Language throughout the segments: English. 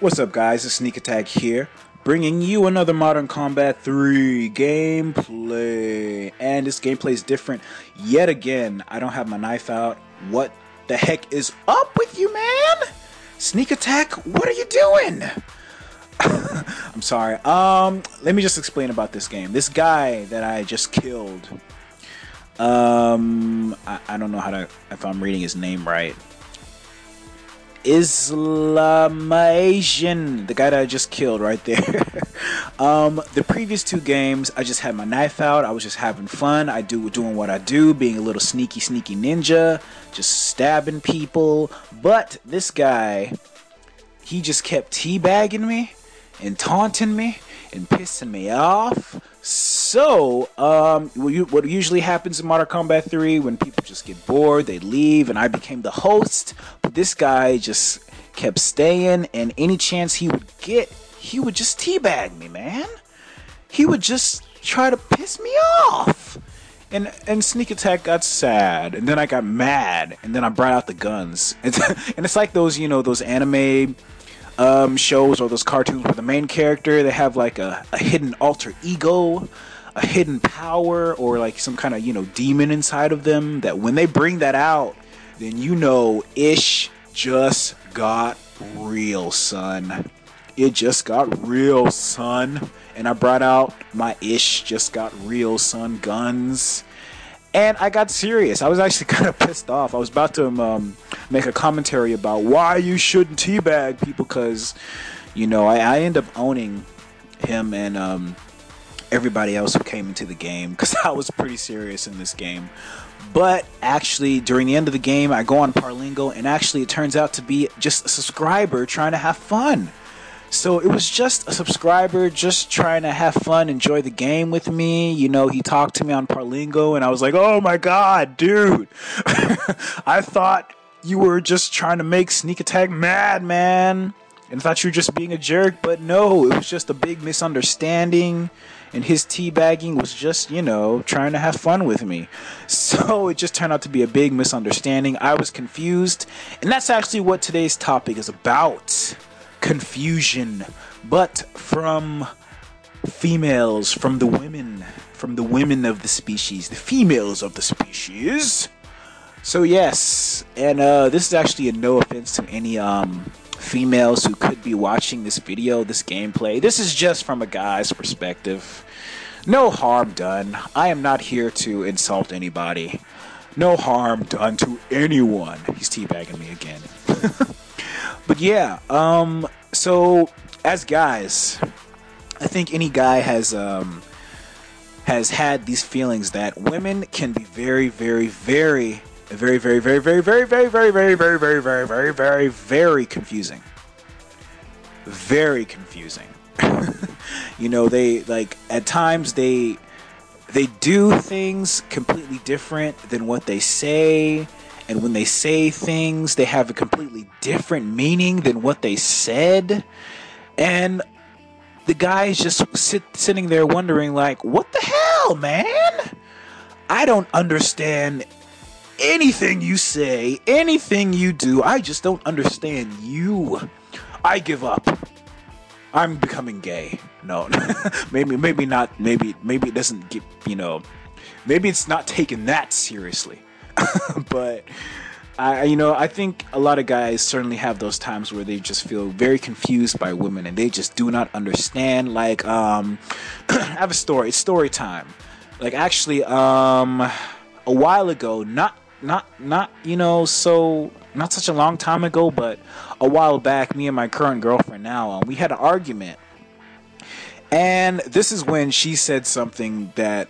What's up, guys? It's Sneak Attack here, bringing you another Modern Combat 3 gameplay. And this gameplay is different yet again. I don't have my knife out. What the heck is up with you, man? Sneak Attack, what are you doing? I'm sorry. Let me just explain about this game. This guy that I just killed, I don't know if I'm reading his name right. Islamasian, the guy that I just killed right there. The previous two games, I just had my knife out. I was just having fun. Doing what I do, being a little sneaky ninja, just stabbing people. But this guy, he just kept teabagging me and taunting me and pissing me off. So, what usually happens in Modern Combat 3, when people just get bored, they leave, and I became the host. But this guy just kept staying, and any chance he would get, he would just teabag me, man. He would just try to piss me off. And Sneak Attack got sad, and then I got mad, and then I brought out the guns. And it's like those, those anime shows or those cartoons where the main character, they have like a hidden alter ego, a hidden power, or like some kind of demon inside of them, that when they bring that out, then ish just got real, son. It just got real, son. And I brought out my ish just got real, son guns. And I got serious. I was actually kind of pissed off. I was about to make a commentary about why you shouldn't teabag people, because, I end up owning him and everybody else who came into the game, because I was pretty serious in this game. But actually, during the end of the game, I go on Parlingo, and actually it turns out to be just a subscriber trying to have fun. So it was just a subscriber just trying to have fun, enjoy the game with me. He talked to me on Parlingo, and I was like, oh my god, dude. I thought you were just trying to make Sneak Attack mad, man. And I thought you were just being a jerk, but no, it was just a big misunderstanding. And his teabagging was just, trying to have fun with me. So it just turned out to be a big misunderstanding. I was confused. And that's actually what today's topic is about. Confusion, but from females, from the women of the species, the females of the species. So yes, and this is actually a no offense to any females who could be watching this video, this gameplay. This is just from a guy's perspective. No harm done. I am not here to insult anybody. No harm done to anyone. He's teabagging me again. But yeah, so as guys, I think any guy has had these feelings that women can be very, very, very, very, very, very, very, very, very, very, very, very, very, very, very, very, very confusing. Very confusing. They at times they do things completely different than what they say. And when they say things, they have a completely different meaning than what they said. And the guy's just sitting there wondering, like, what the hell, man? I don't understand anything you say, anything you do. I just don't understand you. I give up. I'm becoming gay. No, maybe not. Maybe it doesn't get, maybe it's not taken that seriously. But I think a lot of guys certainly have those times where they just feel very confused by women, and they just do not understand. Like, I have a story. It's story time. Like, actually, a while ago, not such a long time ago, but a while back, me and my current girlfriend now, we had an argument. And this is when she said something that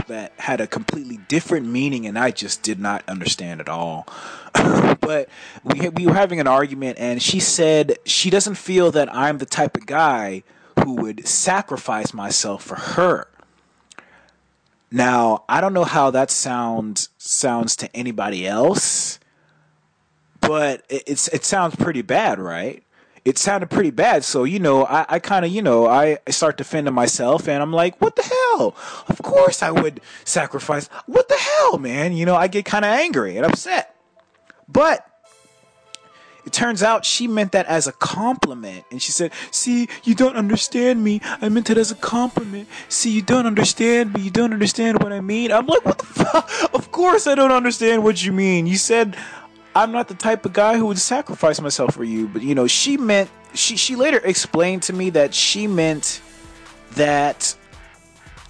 that had a completely different meaning, and I just did not understand at all. But we were having an argument, and she said she doesn't feel that I'm the type of guy who would sacrifice myself for her. Now, I don't know how that sounds to anybody else, but it sounds pretty bad, right? It sounded pretty bad, so, I kind of, I start defending myself, and I'm like, what the hell? Of course I would sacrifice. What the hell, man? I get kind of angry and upset. But It turns out she meant that as a compliment. And she said, see, you don't understand me. I meant it as a compliment. See, you don't understand me. You don't understand what I mean. I'm like, what the fuck? Of course I don't understand what you mean. You said I'm not the type of guy who would sacrifice myself for you. But, she meant, she later explained to me that she meant that,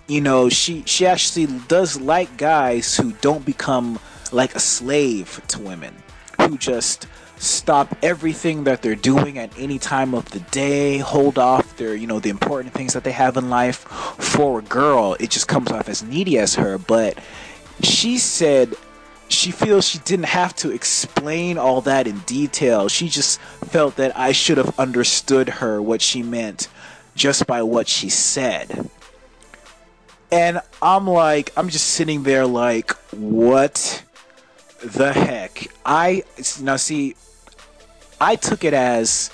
she actually does like guys who don't become like a slave to women, who just stop everything that they're doing at any time of the day, hold off their, the important things that they have in life for a girl. It just comes off as needy as her. But she said she feels she didn't have to explain all that in detail. She just felt that I should have understood her, what she meant, just by what she said. And I'm just sitting there like, what the heck? I took it as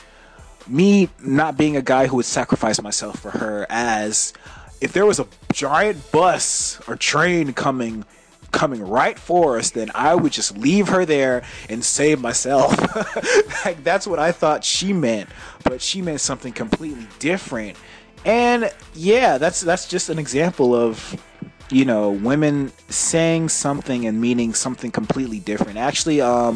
me not being a guy who would sacrifice myself for her, as if there was a giant bus or train coming right for us, then I would just leave her there and save myself. Like, that's what I thought she meant, but she meant something completely different. And yeah, that's just an example of, women saying something and meaning something completely different. Actually, a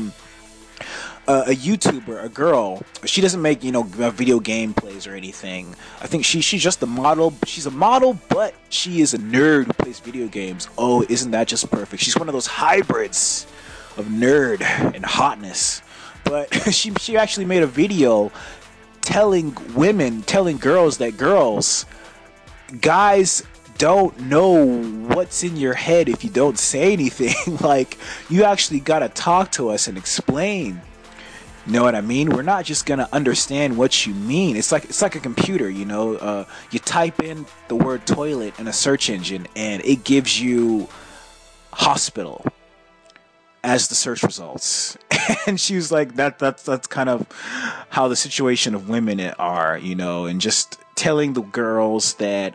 YouTuber, a girl, she doesn't make, video game plays or anything. I think she's just a model. She's a model, but she is a nerd who plays video games. Oh, isn't that just perfect? She's one of those hybrids of nerd and hotness. But she actually made a video telling girls that guys don't know what's in your head if you don't say anything. Like, you actually gotta talk to us and explain. You know what I mean? We're not just gonna understand what you mean. It's like a computer, you type in the word toilet in a search engine and it gives you hospital as the search results. And she was like, that's kind of how the situation of women are, and just telling the girls that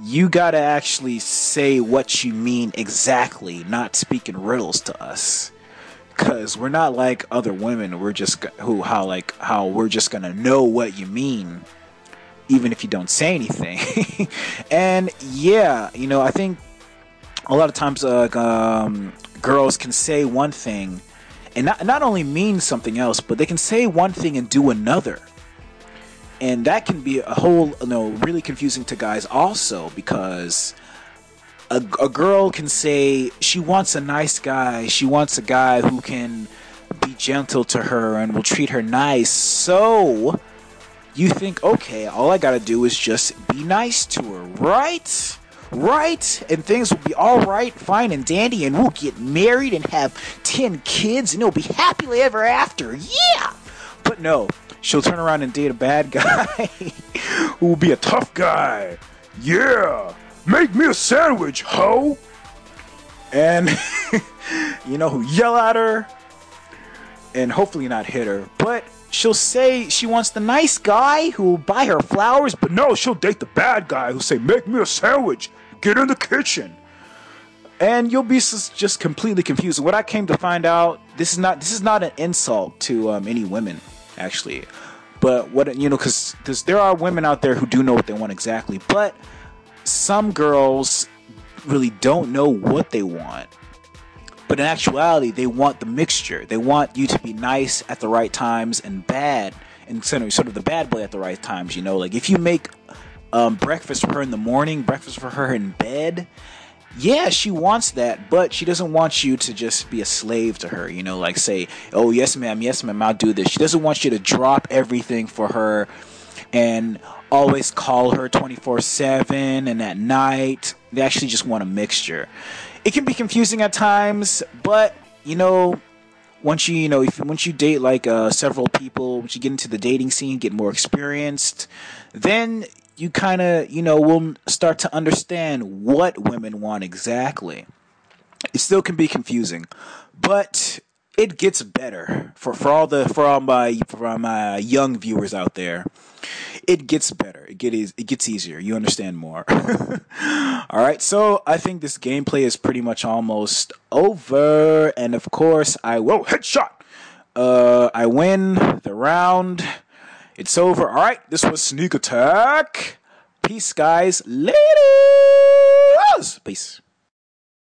you gotta actually say what you mean exactly, not speaking riddles to us. Cause we're not like other women. We're just how we're just gonna know what you mean, even if you don't say anything. And yeah, I think a lot of times girls can say one thing and not only mean something else, but they can say one thing and do another. And that can be a whole, really confusing to guys also, because a girl can say she wants a nice guy. She wants a guy who can be gentle to her and will treat her nice. So you think, okay, all I gotta do is just be nice to her, right? And things will be all right, fine and dandy, and we'll get married and have 10 kids, and it'll be happily ever after. Yeah! But no, she'll turn around and date a bad guy who will be a tough guy. Yeah! Make me a sandwich, ho! And, who yell at her and hopefully not hit her. But she'll say she wants the nice guy who will buy her flowers, but no, she'll date the bad guy who'll say, make me a sandwich, get in the kitchen. And you'll be just completely confused. What I came to find out, this is not an insult to any women, actually. But because there are women out there who do know what they want exactly, but some girls really don't know what they want. But in actuality, they want the mixture. They want you to be nice at the right times and bad, and sort of the bad boy at the right times. Like if you make breakfast for her in the morning, breakfast for her in bed, yeah, she wants that, but she doesn't want you to just be a slave to her. Like say, oh yes ma'am, I'll do this. She doesn't want you to drop everything for her and always call her 24/7 and at night. They actually just want a mixture. It can be confusing at times, but once you date like several people, once you get into the dating scene, get more experienced, then you kind of will start to understand what women want exactly. It still can be confusing, but it gets better for all my young viewers out there. It gets better. It gets easier. You understand more. All right. So I think this gameplay is pretty much almost over. And of course, headshot. I win the round. It's over. All right, this was Sneak Attack. Peace, guys. Later. Peace.